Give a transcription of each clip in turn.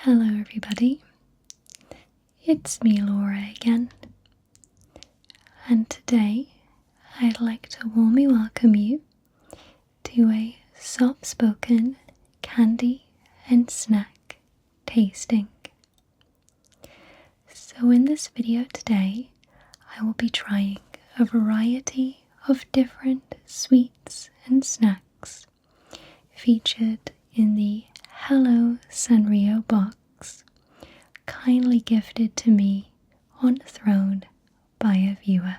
Hello everybody, it's me Laura again, and today I'd like to warmly welcome you to a soft-spoken candy and snack tasting. So in this video today, I will be trying a variety of different sweets and snacks featured in the Hello Sanrio box, kindly gifted to me on Throne by a viewer.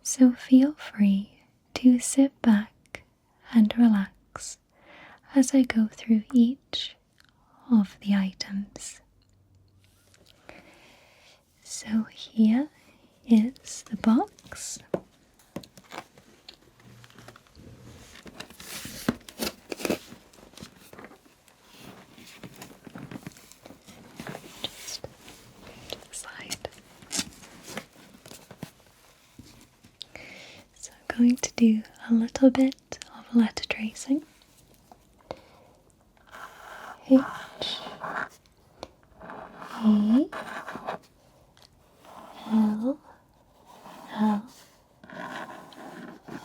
So feel free to sit back and relax as I go through each of the items. So here is the box. Just to the side. So I'm going to do a little bit of letter tracing. H E L L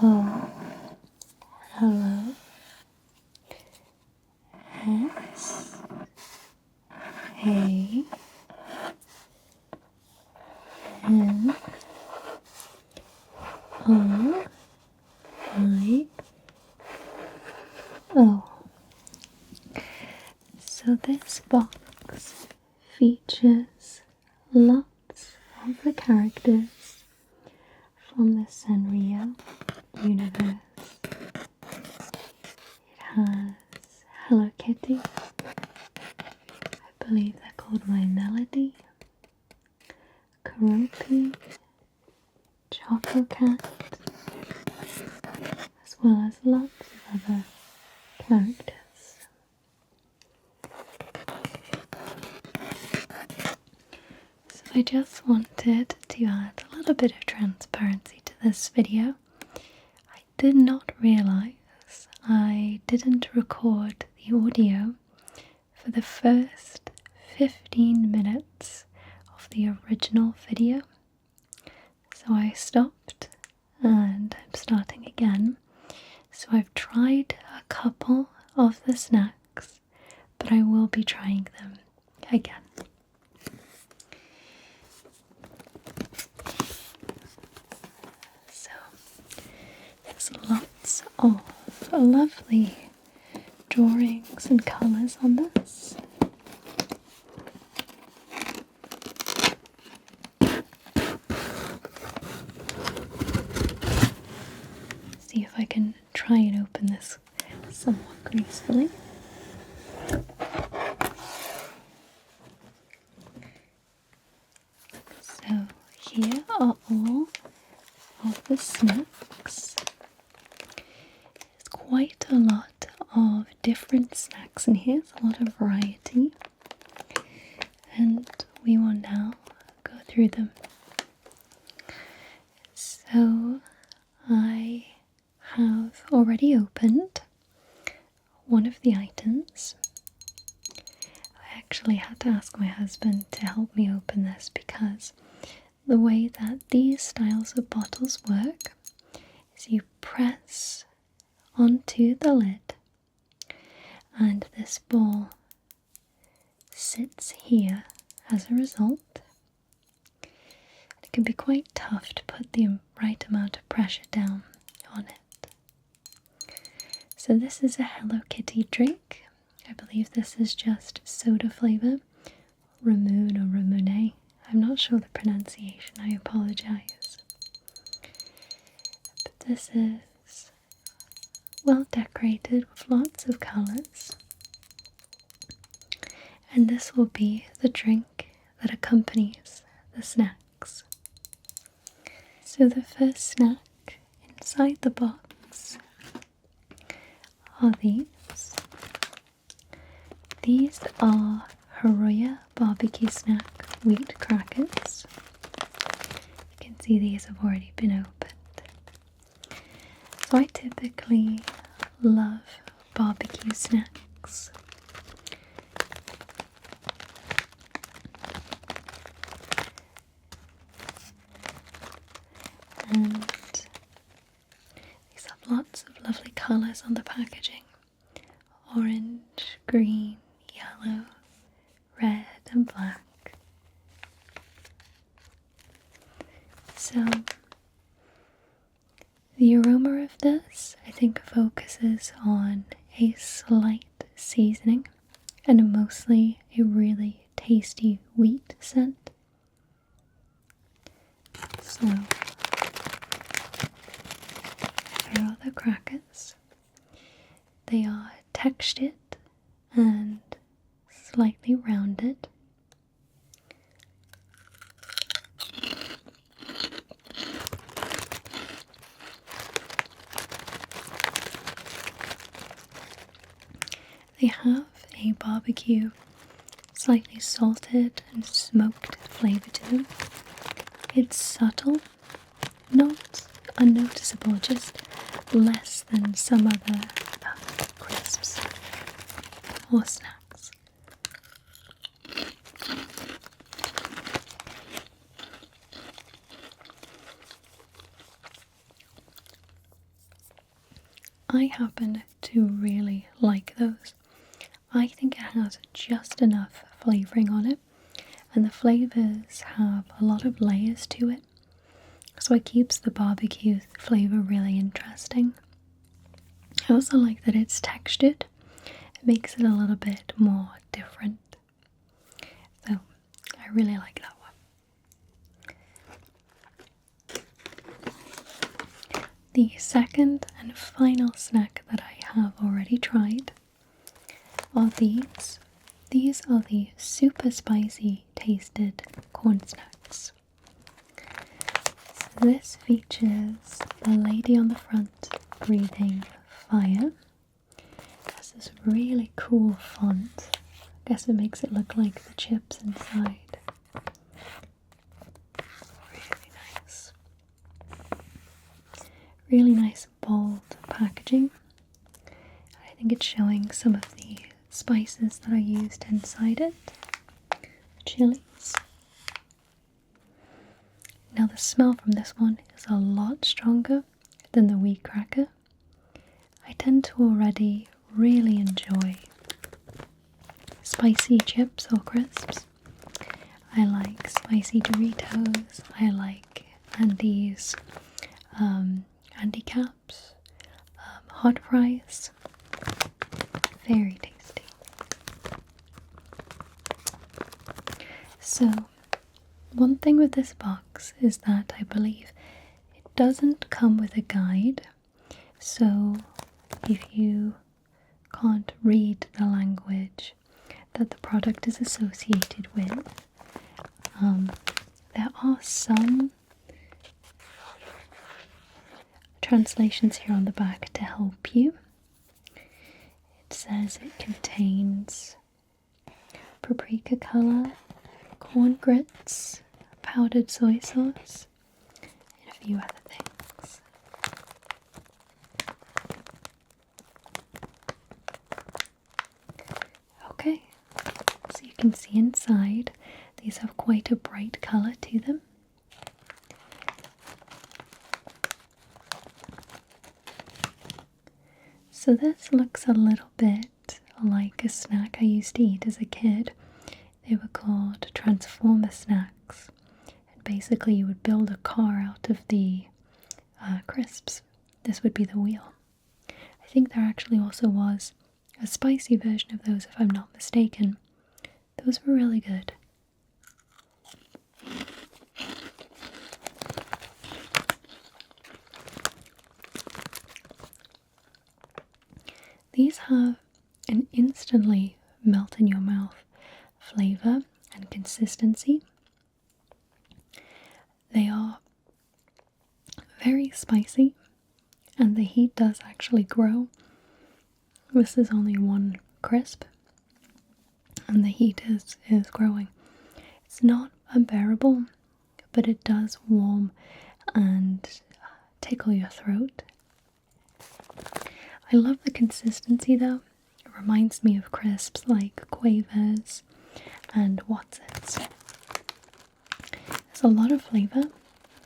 O hello S A N O I O. So this box features lots of the characters from the Sanrio universe. It has Hello Kitty, I believe they're called My Melody, Karopi, Choco Cat, as well as lots of other characters. So I just wanted to add a little bit of transparency to this video. I did not realise I didn't record the audio for the first 15 minutes of the original video. So I stopped and I'm starting again. So I've tried a couple of the snacks, but I will be trying them again. So there's lots of lovely drawings and colours on this. See if I can try and open this somewhat gracefully. So here are all of the snacks. There's quite a lot of different snacks in here, it's a lot of variety, and we will now go through them. So I have already opened one of the items. I actually had to ask my husband to help me open this because the way that these styles of bottles work is you press onto the lid and this ball sits here as a result. It can be quite tough to put the right amount of pressure down on it. So this is a Hello Kitty drink. I believe this is just soda flavour, Ramoon or Ramune. I'm not sure the pronunciation, I apologise. But this is well decorated with lots of colours. And this will be the drink that accompanies the snacks. So the first snack inside the box are these. These are Haruya barbecue snack wheat crackers. You can see these have already been opened. So I typically love barbecue snacks. colours on the packaging. Orange, green, yellow, red and black. So the aroma of this, I think, focuses on a slight seasoning and mostly a really tasty wheat scent. So here are the crackers. They are textured and slightly rounded. They have a barbecue, slightly salted and smoked flavour to them. It's subtle, not unnoticeable, just less than some other crisps or snacks. I happen to really like those. I think it has just enough flavouring on it, and the flavours have a lot of layers to it, so it keeps the barbecue flavour really interesting. I also like that it's textured. It makes it a little bit more different. So I really like that one. The second and final snack that I have already tried are these. These are the super spicy tasted corn snacks. So this features a lady on the front breathing fire. It has this really cool font. I guess it makes it look like the chips inside. Really nice. Really nice bold packaging. I think it's showing some of the spices that are used inside it. Chilies. Now the smell from this one is a lot stronger than the wheat cracker. I tend to already really enjoy spicy chips or crisps. I like spicy Doritos. I like Andes, Andy Caps, hot fries. Very tasty. So, one thing with this box is that I believe it doesn't come with a guide. So, if you can't read the language that the product is associated with, there are some translations here on the back to help you. It says it contains paprika color, corn grits, powdered soy sauce, and a few other things. Okay, so you can see inside, these have quite a bright color to them. So this looks a little bit like a snack I used to eat as a kid. They were called Transformer snacks. And basically you would build a car out of the crisps. This would be the wheel. I think there actually also was a spicy version of those, if I'm not mistaken. Those were really good. These have an instantly melt in your mouth flavor and consistency. They are very spicy, and the heat does actually grow. This is only one crisp, and the heat is growing. It's not unbearable, but it does warm and tickle your throat. I love the consistency though. It reminds me of crisps like Quavers and Watsits. There's a lot of flavour,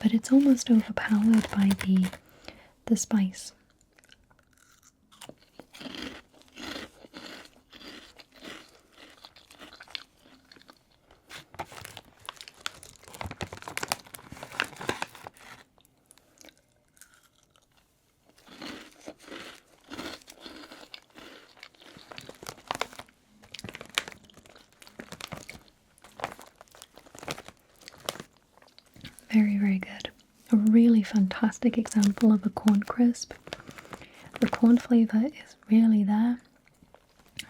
but it's almost overpowered by the spice. very, very good. A really fantastic example of a corn crisp. The corn flavour is really there.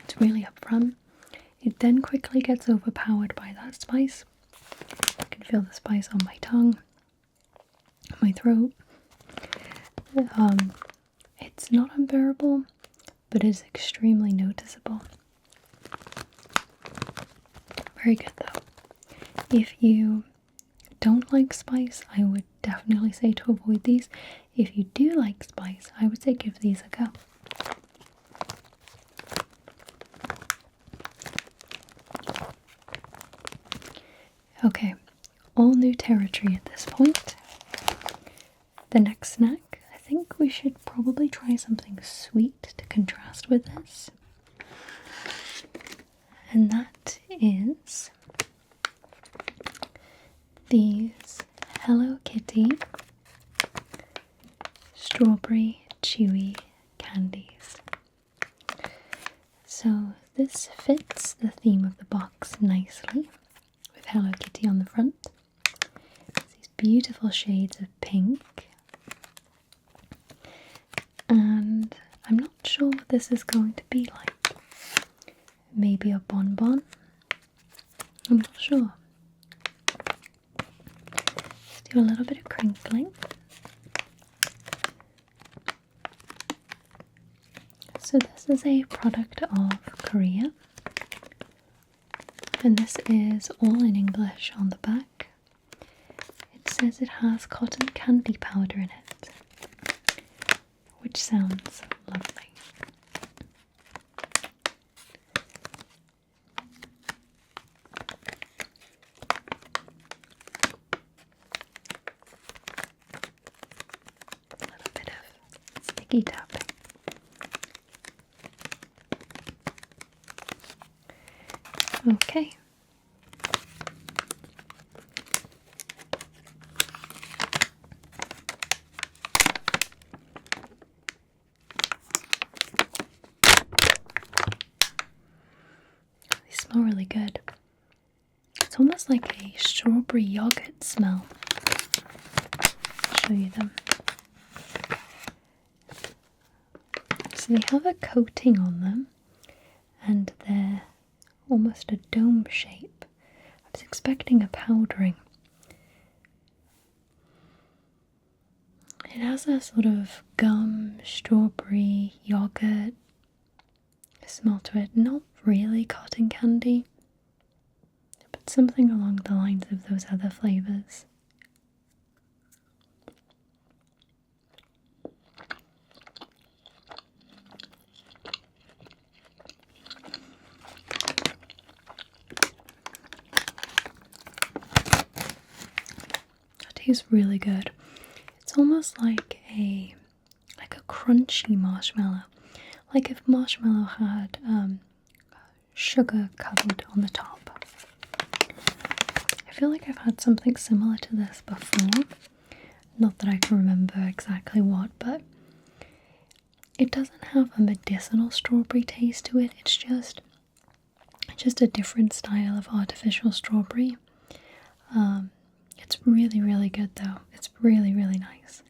It's really up front. It then quickly gets overpowered by that spice. I can feel the spice on my tongue, my throat. It's not unbearable, but it's extremely noticeable. Very good though. If you don't like spice, I would definitely say to avoid these. If you do like spice, I would say give these a go. Okay, all new territory at this point. The next snack, I think we should probably try something sweet to contrast with this. And that is these Hello Kitty strawberry chewy candies. So this fits the theme of the box nicely, with Hello Kitty on the front. These beautiful shades of pink. And I'm not sure what this is going to be like. Maybe a bonbon? I'm not sure. Let's do a little bit of crinkling. So this is a product of Korea. And this is all in English on the back. It says it has cotton candy powder in it, which sounds lovely. A little bit of sticky tapping. Okay. They smell really good. It's almost like a strawberry yogurt smell. I'll show you them. So they have a coating on them, and they're almost a dome shape. I was expecting a powdering. It has a sort of gum, strawberry, yogurt smell to it. Not really cotton candy, but something along the lines of those other flavours. Tastes really good. It's almost like a crunchy marshmallow. Like if marshmallow had sugar covered on the top. I feel like I've had something similar to this before. Not that I can remember exactly what, but it doesn't have a medicinal strawberry taste to it. It's just a different style of artificial strawberry. It's really, really good though. It's really, really nice.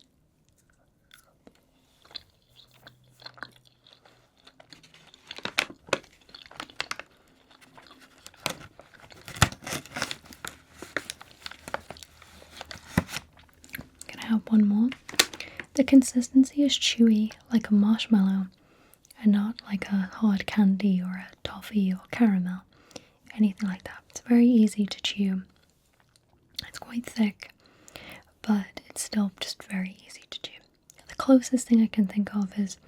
Can I have one more? The consistency is chewy like a marshmallow and not like a hard candy or a toffee or caramel. Anything like that. It's very easy to chew. It's quite thick, but it's still just very easy to chew. The closest thing I can think of is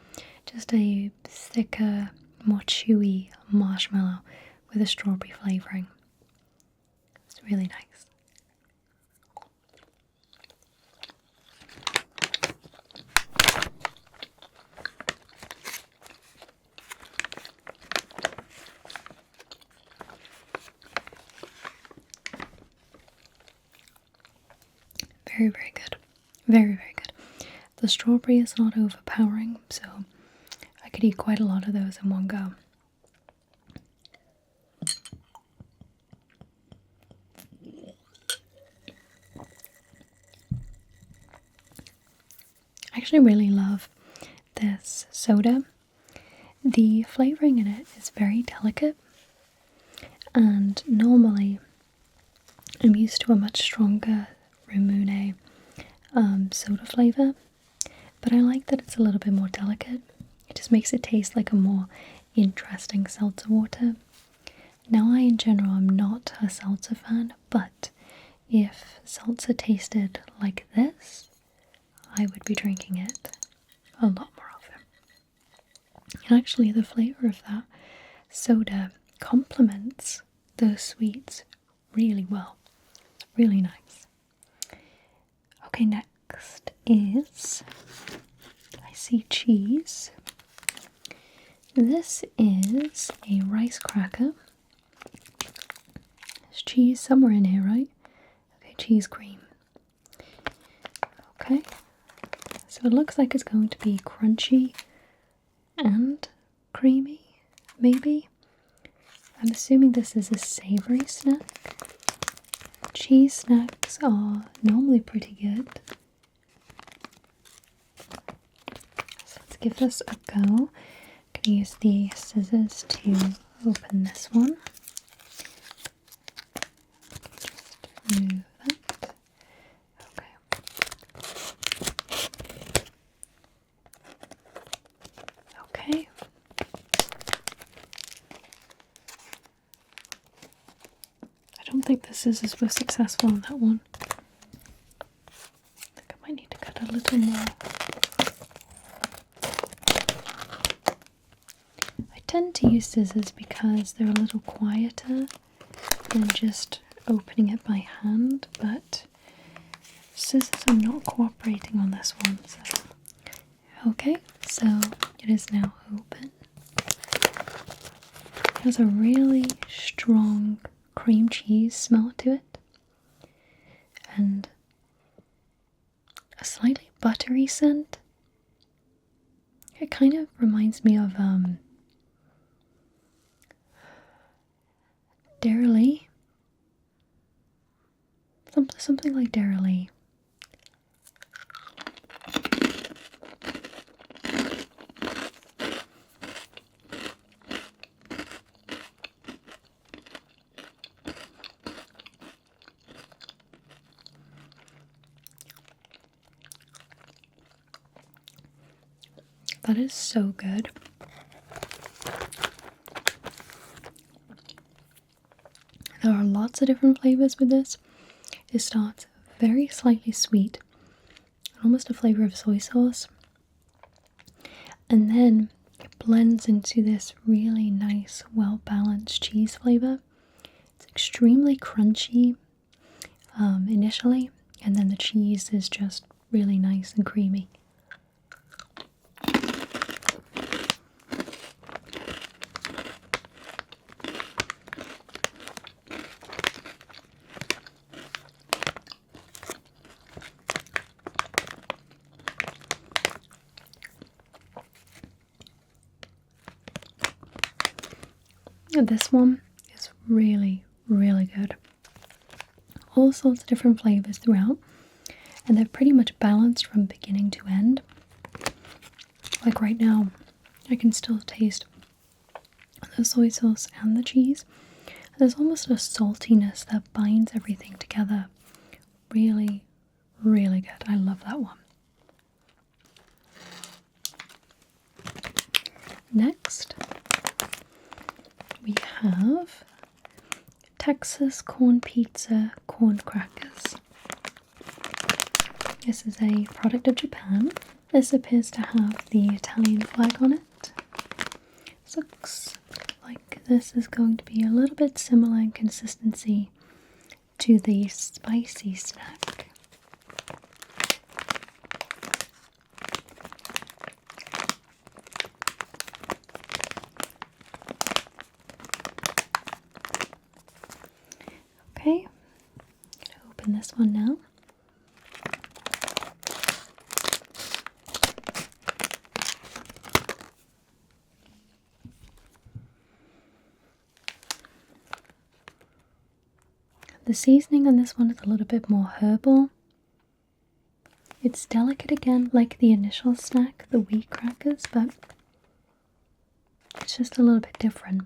just a thicker, more chewy marshmallow with a strawberry flavouring. It's really nice. Very, very good. Very, very good. The strawberry is not overpowering, so I could eat quite a lot of those in one go. actually really love this soda. The flavouring in it is very delicate, and normally I'm used to a much stronger Rumune soda flavour, but I like that it's a little bit more delicate. It just makes it taste like a more interesting seltzer water. Now, I in general am not a seltzer fan, but if seltzer tasted like this, I would be drinking it a lot more often. And actually the flavour of that soda complements those sweets really well. It's really nice. Okay, next is, I see cheese. This is a rice cracker. There's cheese somewhere in here, right? Okay, cheese cream. Okay, so it looks like it's going to be crunchy and creamy, maybe. I'm assuming this is a savory snack. Cheese snacks are normally pretty good. So let's give this a go. I'm going to use the scissors to open this one. Just remove that. Okay. Okay. I don't think the scissors were successful on that one. I think I might need to cut a little more. I tend to use scissors because they're a little quieter than just opening it by hand, but scissors are not cooperating on this one. So. Okay, so it is now open. It has a really strong cream cheese smell to it, and a slightly buttery scent. It kind of reminds me of Dairy, something like Dairy. That is so good. There are lots of different flavors with this. It starts very slightly sweet, almost a flavor of soy sauce, and then it blends into this really nice, well-balanced cheese flavor. It's extremely crunchy initially, and then the cheese is just really nice and creamy. This one is really, really good. All sorts of different flavors throughout, and they're pretty much balanced from beginning to end. Like right now, I can still taste the soy sauce and the cheese. There's almost a saltiness that binds everything together. Really, really good. I love that one. Next, we have Texas corn pizza corn crackers. This is a product of Japan. This appears to have the Italian flag on it. This looks like this is going to be a little bit similar in consistency to the spicy snack. Okay, I'm gonna open this one now. The seasoning on this one is a little bit more herbal. It's delicate again, like the initial snack, the wheat crackers, but it's just a little bit different.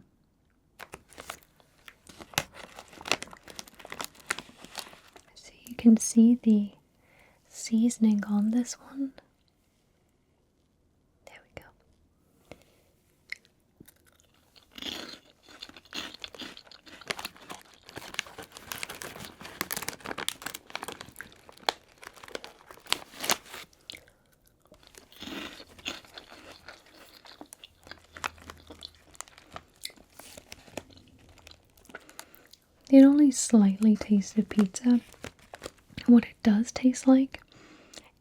So you can see the seasoning on this one. There we go. It only slightly tasted pizza. What it does taste like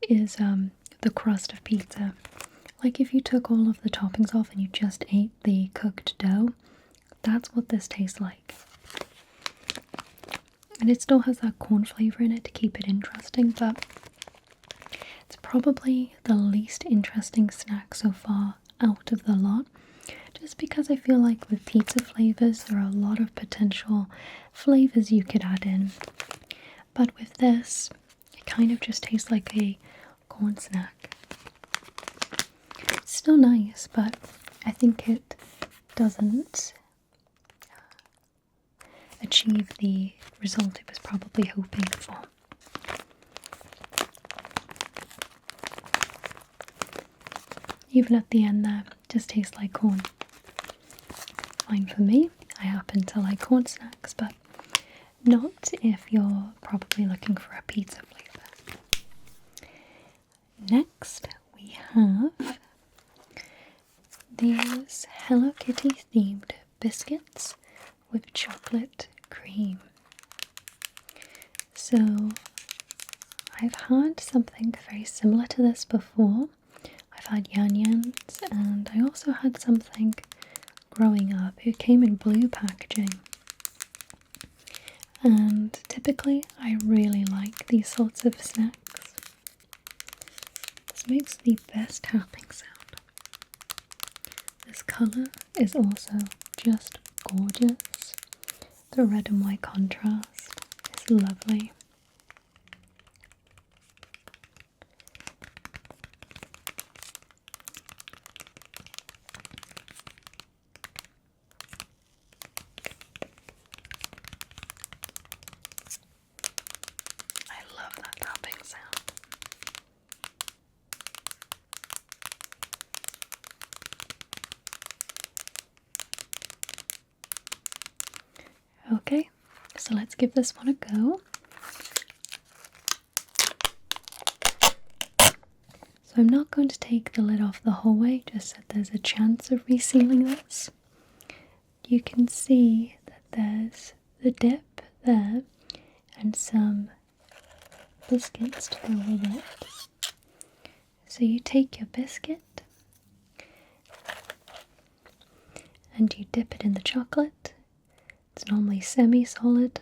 is the crust of pizza. Like if you took all of the toppings off and you just ate the cooked dough, that's what this tastes like. And it still has that corn flavour in it to keep it interesting, but it's probably the least interesting snack so far out of the lot. Just because I feel like with pizza flavours there are a lot of potential flavours you could add in. But with this, it kind of just tastes like a corn snack. It's still nice, but I think it doesn't achieve the result it was probably hoping for. Even at the end there, it just tastes like corn. Fine for me. I happen to like corn snacks, but not if you're probably looking for a pizza flavour. Next, we have these Hello Kitty themed biscuits with chocolate cream. So, I've had something very similar to this before. I've had Yan Yans, and I also had something growing up. It came in blue packaging. And typically I really like these sorts of snacks. This makes the best tapping sound. This colour is also just gorgeous. The red and white contrast is lovely. Okay, so let's give this one a go. So I'm not going to take the lid off the whole way, just that there's a chance of resealing this. You can see that there's the dip there and some biscuits to go with it. So you take your biscuit and you dip it in the chocolate. It's normally semi-solid.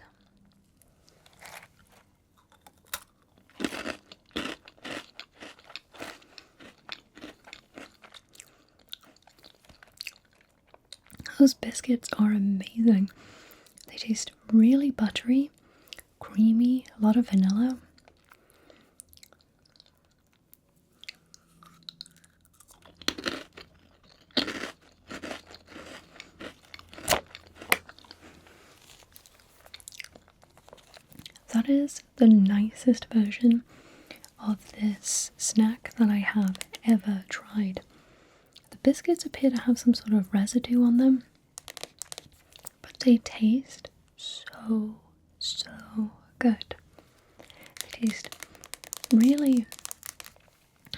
Those biscuits are amazing. They taste really buttery, creamy, a lot of vanilla. That is the nicest version of this snack that I have ever tried. The biscuits appear to have some sort of residue on them, but they taste so good. They taste really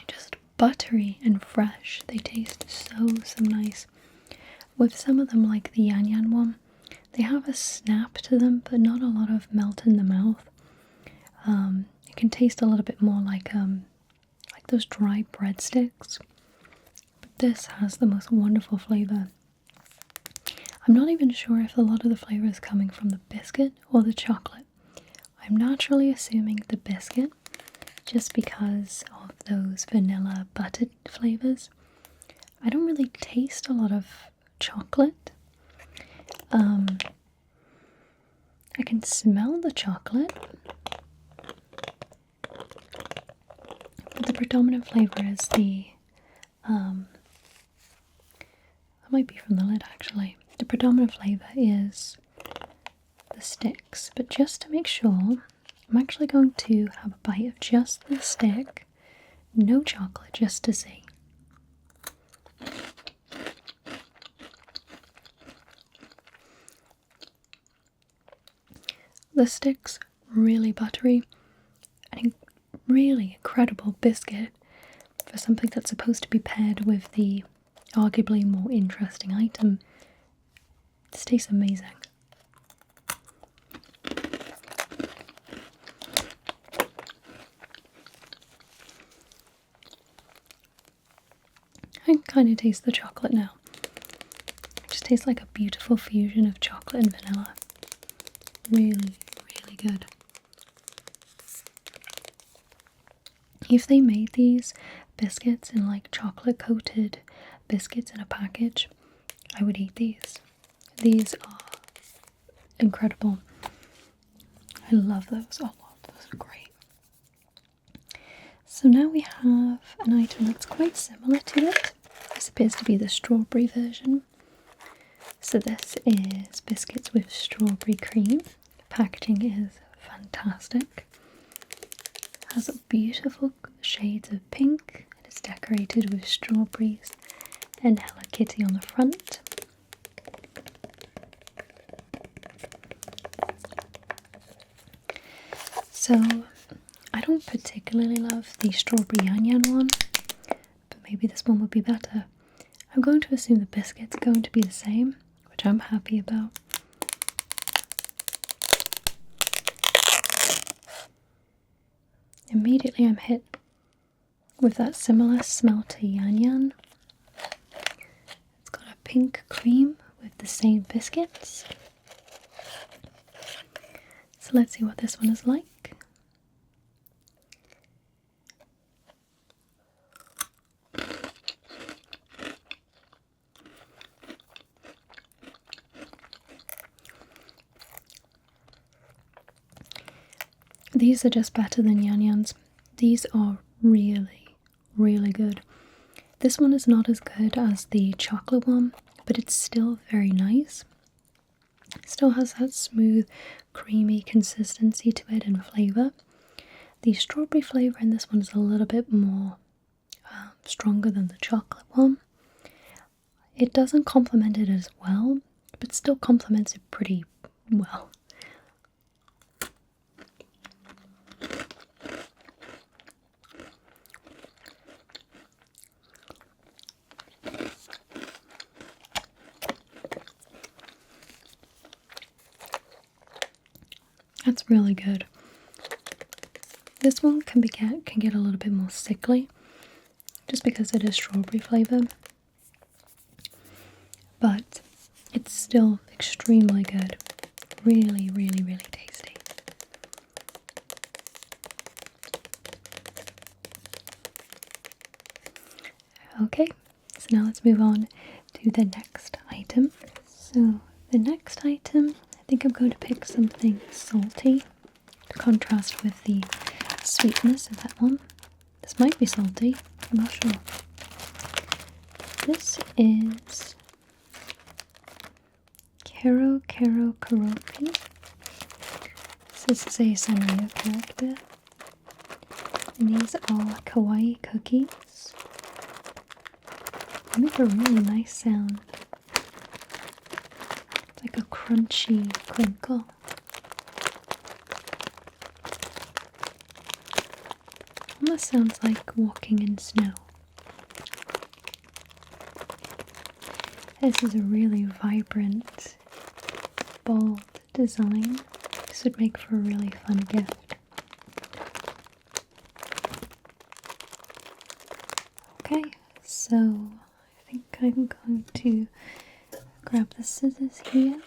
just buttery and fresh. They taste so nice. With some of them, like the Yan Yan one, they have a snap to them, but not a lot of melt in the mouth. It can taste a little bit more like those dry breadsticks. But this has the most wonderful flavour. I'm not even sure if a lot of the flavour is coming from the biscuit or the chocolate. I'm naturally assuming the biscuit, just because of those vanilla buttered flavours. I don't really taste a lot of chocolate. I can smell the chocolate, predominant flavour is the, that might be from the lid actually. The predominant flavour is the sticks, but just to make sure, I'm actually going to have a bite of just the stick, no chocolate, just to see. The stick's really buttery, and really incredible biscuit for something that's supposed to be paired with the arguably more interesting item. This tastes amazing. I can kind of taste the chocolate now. It just tastes like a beautiful fusion of chocolate and vanilla. Really, really good. If they made these biscuits in like chocolate coated biscuits in a package, I would eat these. These are incredible. I love those a lot. Those are great. So now we have an item that's quite similar to it. This appears to be the strawberry version. So this is biscuits with strawberry cream. Packaging is fantastic. It has beautiful shades of pink. It is decorated with strawberries and Hello Kitty on the front. So I don't particularly love the strawberry yan yan one, but maybe this one would be better. I'm going to assume the biscuits are going to be the same, which I'm happy about. Immediately I'm hit with that similar smell to yan yan. It's got a pink cream with the same biscuits. So let's see what this one is like. These are just better than yan yans. These are really, really good. This one is not as good as the chocolate one, but it's still very nice. It still has that smooth, creamy consistency to it and flavour. The strawberry flavour in this one is a little bit more stronger than the chocolate one. It doesn't complement it as well, but still complements it pretty well. That's really good. This one can get a little bit more sickly, just because it is strawberry flavour, but it's still extremely good. Really, really, really tasty. Okay, so now let's move on to the next item. So the next item, I think I'm going to pick something salty to contrast with the sweetness of that one. This might be salty, I'm not sure. This is Kero Karoki. This is a Sanrio character. And these are kawaii cookies. They make a really nice sound. It's like a crunchy crinkle. Almost sounds like walking in snow. This is a really vibrant, bold design. This would make for a really fun gift. Okay, so I think I'm going to grab the scissors here.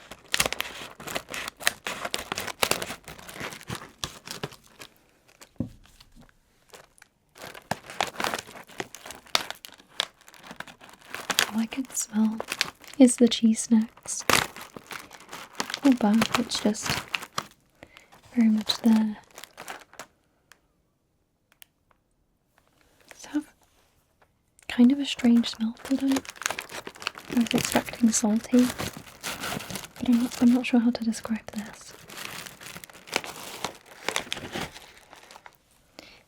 All I can smell is the cheese snacks. Oh wow, it's just very much there. kind of a strange smell to them. I was expecting salty, but I'm not sure how to describe this.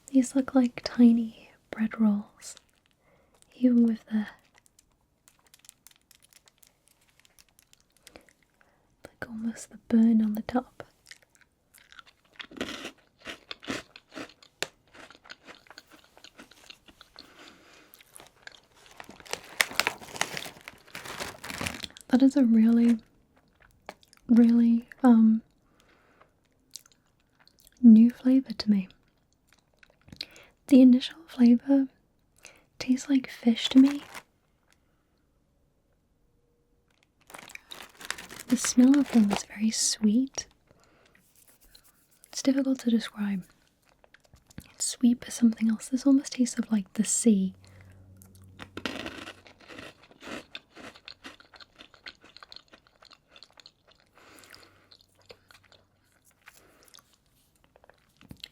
These look like tiny bread rolls, even with the like almost the burn on the top. That is a really new flavor to me. The initial flavor tastes like fish to me. The smell of them is very sweet. It's difficult to describe. It's sweet but something else. This almost tastes of like the sea.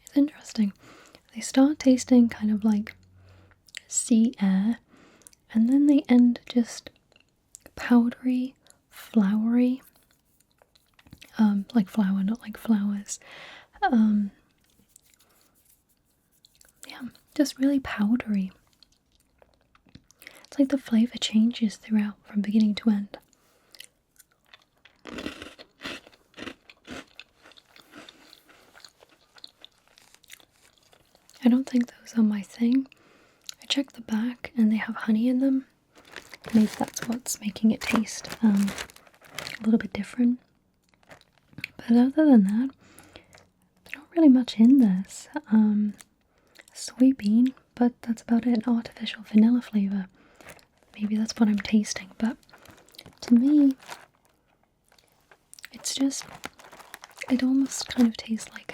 It's interesting. They start tasting kind of like sea air, and then they end just powdery, floury, like flour, not like flowers. Yeah, just really powdery. It's like the flavor changes throughout from beginning to end. I don't think those are my thing. I checked the back and they have honey in them. Maybe that's what's making it taste a little bit different. But other than that, there's not really much in this. Sweet bean, but that's about it. An artificial vanilla flavor. Maybe that's what I'm tasting, but to me, it's just, it almost kind of tastes like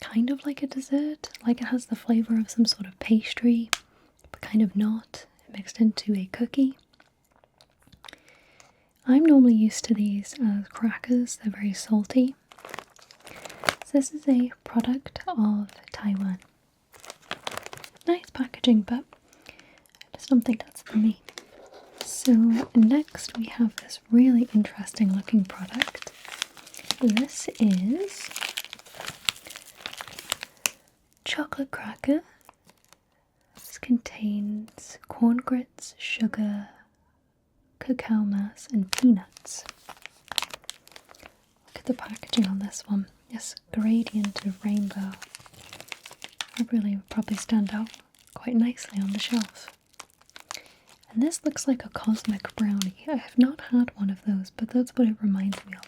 kind of like a dessert. Like it has the flavor of some sort of pastry, but kind of not, mixed into a cookie. I'm normally used to these as crackers. They're very salty. So this is a product of Taiwan. Nice packaging, but I just don't think that's for me. So next we have this really interesting looking product. This is chocolate cracker. This contains corn grits, sugar, cacao mass, and peanuts. Look at the packaging on this one. This gradient of rainbow. That really would probably stand out quite nicely on the shelf. And this looks like a cosmic brownie. I have not had one of those, but that's what it reminds me of.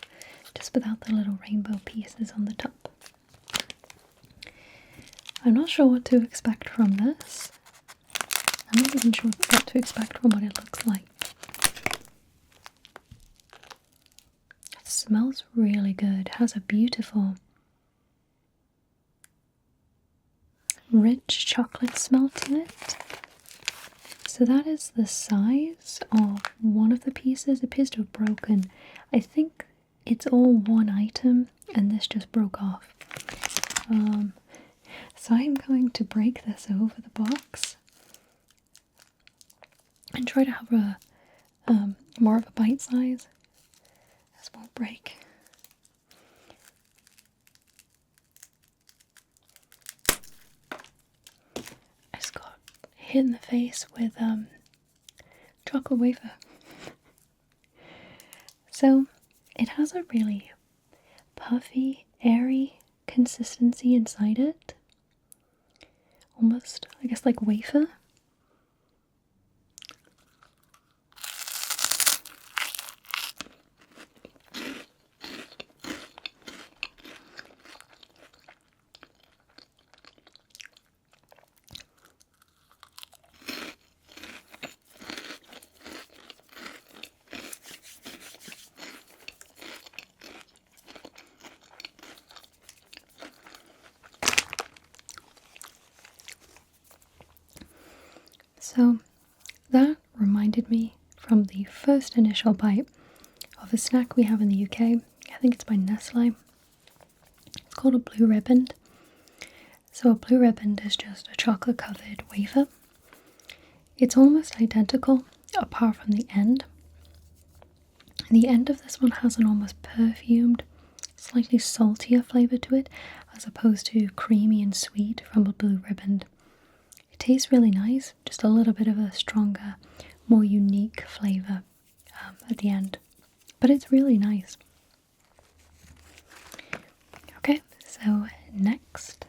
Just without the little rainbow pieces on the top. I'm not sure what to expect from this. I'm not even sure what to expect from what it looks like. It smells really good. It has a beautiful rich chocolate smell to it. So that is the size of one of the pieces. It appears to have broken. I think it's all one item and this just broke off. So I'm going to break this over the box and try to have a more of a bite size. This won't break. I just got hit in the face with chocolate wafer. So it has a really puffy, airy consistency inside it. Almost, I guess, like wafer. So that reminded me from the first initial bite of a snack we have in the UK. I think it's by Nestle. It's called a blue ribbon. So a blue ribbon is just a chocolate covered wafer. It's almost identical apart from the end. And the end of this one has an almost perfumed, slightly saltier flavour to it, as opposed to creamy and sweet from a Blue Ribbon. It tastes really nice, just a little bit of a stronger, more unique flavour at the end. But it's really nice. Okay, so next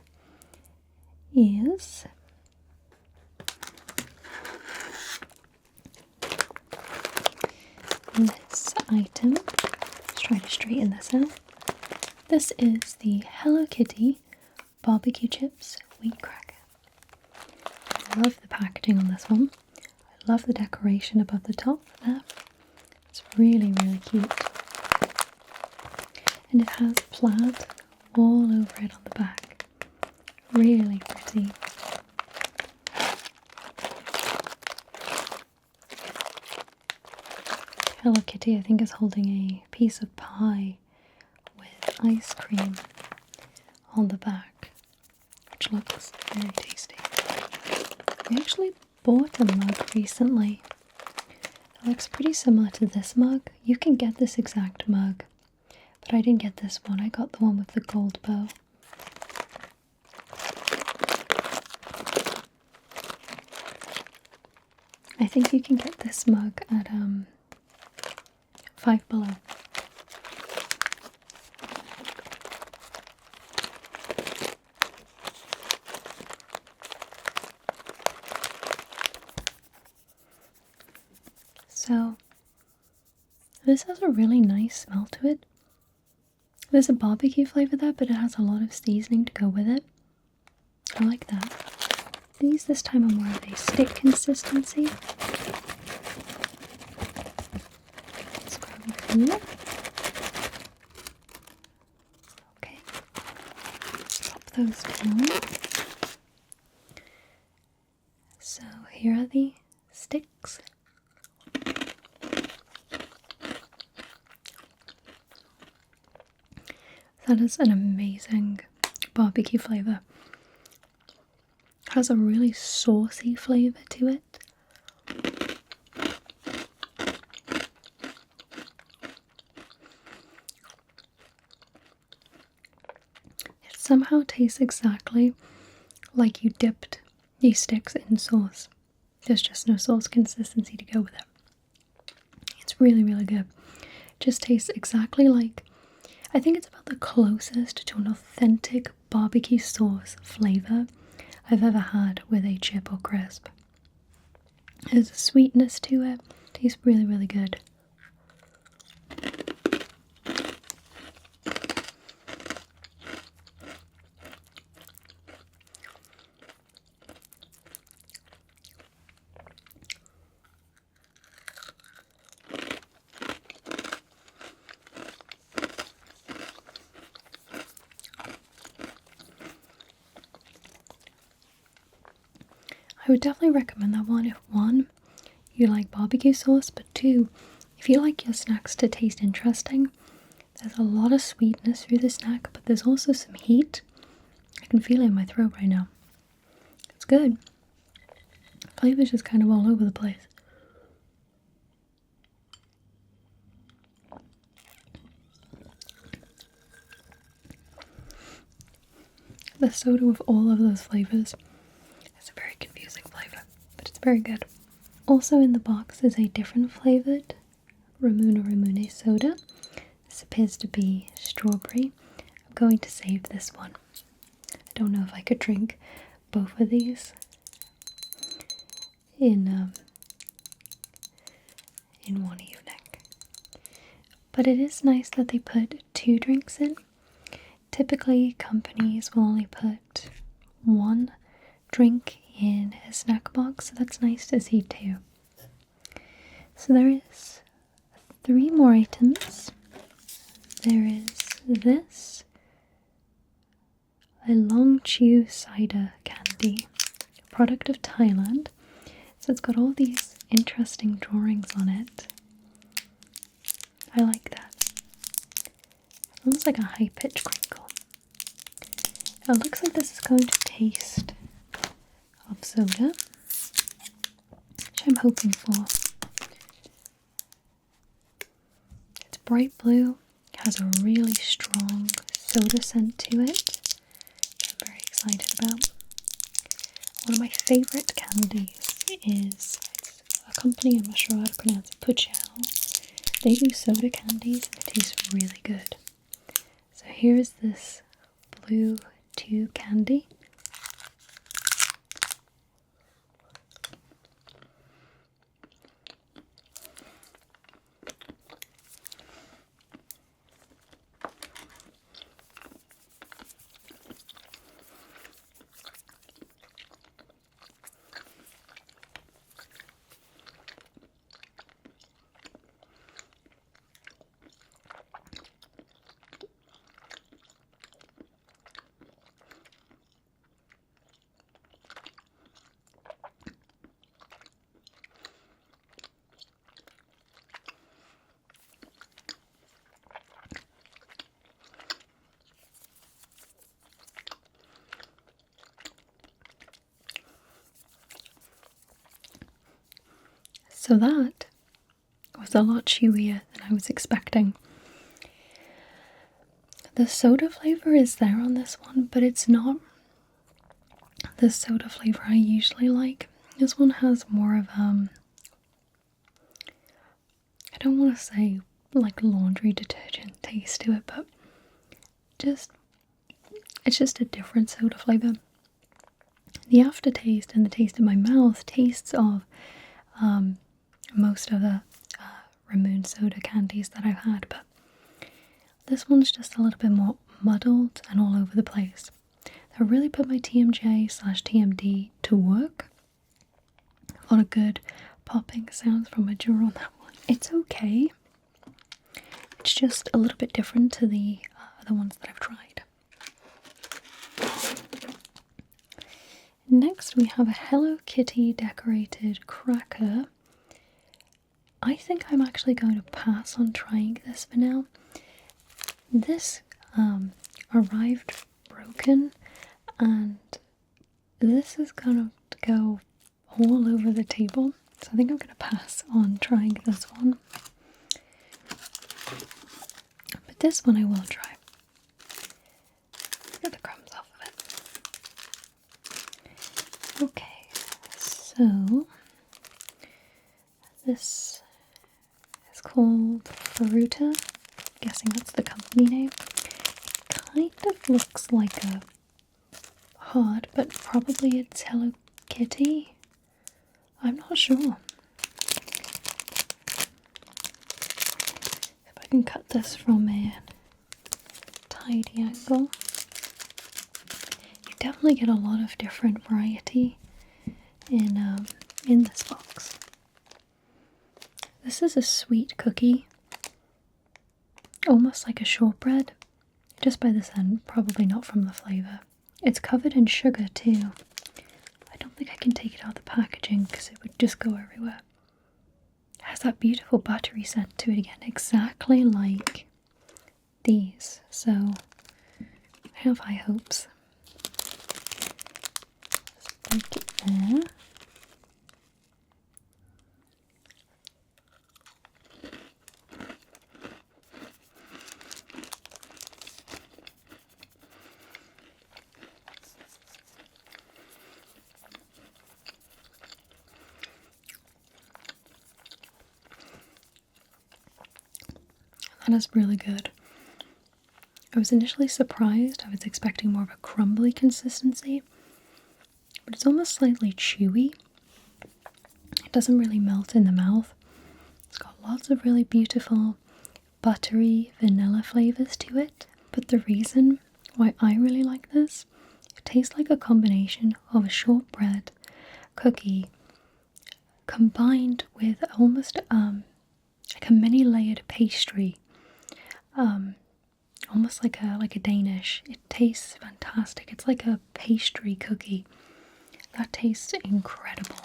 is this item. Let's try to straighten this out. This is the Hello Kitty barbecue chips wheat cracker. I love the packaging on this one. I love the decoration above the top there. It's really, really cute. And it has plaid all over it on the back. Really pretty. Hello Kitty, I think, is holding a piece of pie with ice cream on the back, which looks very tasty. I actually bought a mug recently. It looks pretty similar to this mug. You can get this exact mug, but I didn't get this one. I got the one with the gold bow. I think you can get this mug at Five Below. So this has a really nice smell to it. There's a barbecue flavour there, but it has a lot of seasoning to go with it. I like that. These this time are more of a stick consistency. Let's grab a few. Okay. Pop those down. So here are the sticks. That is an amazing barbecue flavour. Has a really saucy flavour to it. It somehow tastes exactly like you dipped these sticks in sauce. There's just no sauce consistency to go with it. It's really, really good. It just tastes exactly like, I think it's about the closest to an authentic barbecue sauce flavour I've ever had with a chip or crisp. There's a sweetness to it. Tastes really, really good. I would definitely recommend that one if one, you like barbecue sauce, but two, if you like your snacks to taste interesting. There's a lot of sweetness through the snack, but there's also some heat. I can feel it in my throat right now. It's good. Flavor's just kind of all over the place. The soda with all of those flavors is a very confusing flavor, but it's very good. Also in the box is a different flavored Ramune soda. This appears to be strawberry. I'm going to save this one. I don't know if I could drink both of these in one evening. But it is nice that they put 2 drinks in. Typically companies will only put 1 drink in a snack box, so that's nice to see too. So there is 3 more items. There is this, a long chew cider candy, a product of Thailand. So it's got all these interesting drawings on it. I like that. Almost like a high-pitched crinkle. It looks like this is going to taste of soda. I'm hoping for. It's bright blue, has a really strong soda scent to it. I'm very excited about. One of my favourite candies is a company, I'm not sure how to pronounce it, Puchel. They do soda candies and it tastes really good. So here's this blue tube candy. So that was a lot chewier than I was expecting. The soda flavour is there on this one, but it's not the soda flavour I usually like. This one has more of I don't want to say like laundry detergent taste to it, but it's just a different soda flavour. The aftertaste and the taste in my mouth tastes of most of the Ramune soda candies that I've had, but this one's just a little bit more muddled and all over the place. I really put my TMJ/TMD to work. A lot of good popping sounds from my jaw on that one. It's okay. It's just a little bit different to the other ones that I've tried. Next we have a Hello Kitty decorated cracker. I think I'm actually going to pass on trying this for now. This arrived broken, and this is going to go all over the table, so I think I'm going to pass on trying this one. But this one I will try. Get the crumbs off of it. Okay, so this is called Fruta. I'm guessing that's the company name. Kind of looks like a heart, but probably it's Hello Kitty. I'm not sure. If I can cut this from a tidy angle. You definitely get a lot of different variety in this box. This is a sweet cookie, almost like a shortbread, just by this end, probably not from the flavour. It's covered in sugar too. I don't think I can take it out of the packaging because it would just go everywhere. It has that beautiful buttery scent to it again, exactly like these, so I have high hopes. Let's break it there. That is really good. I was initially surprised. I was expecting more of a crumbly consistency, but it's almost slightly chewy. It doesn't really melt in the mouth. It's got lots of really beautiful buttery vanilla flavors to it, but the reason why I really like this, it tastes like a combination of a shortbread cookie combined with almost like a mini layered pastry. Almost like a Danish. It tastes fantastic. It's like a pastry cookie. That tastes incredible.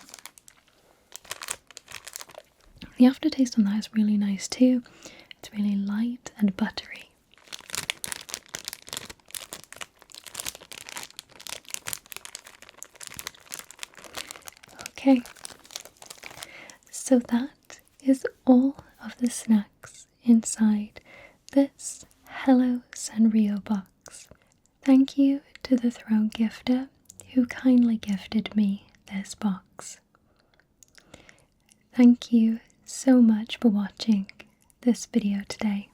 The aftertaste on that is really nice too. It's really light and buttery. Okay. So that is all of the snacks inside this Hello Sanrio box. Thank you to the throne gifter who kindly gifted me this box. Thank you so much for watching this video today.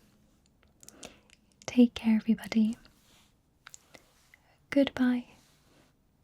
Take care, everybody. Goodbye.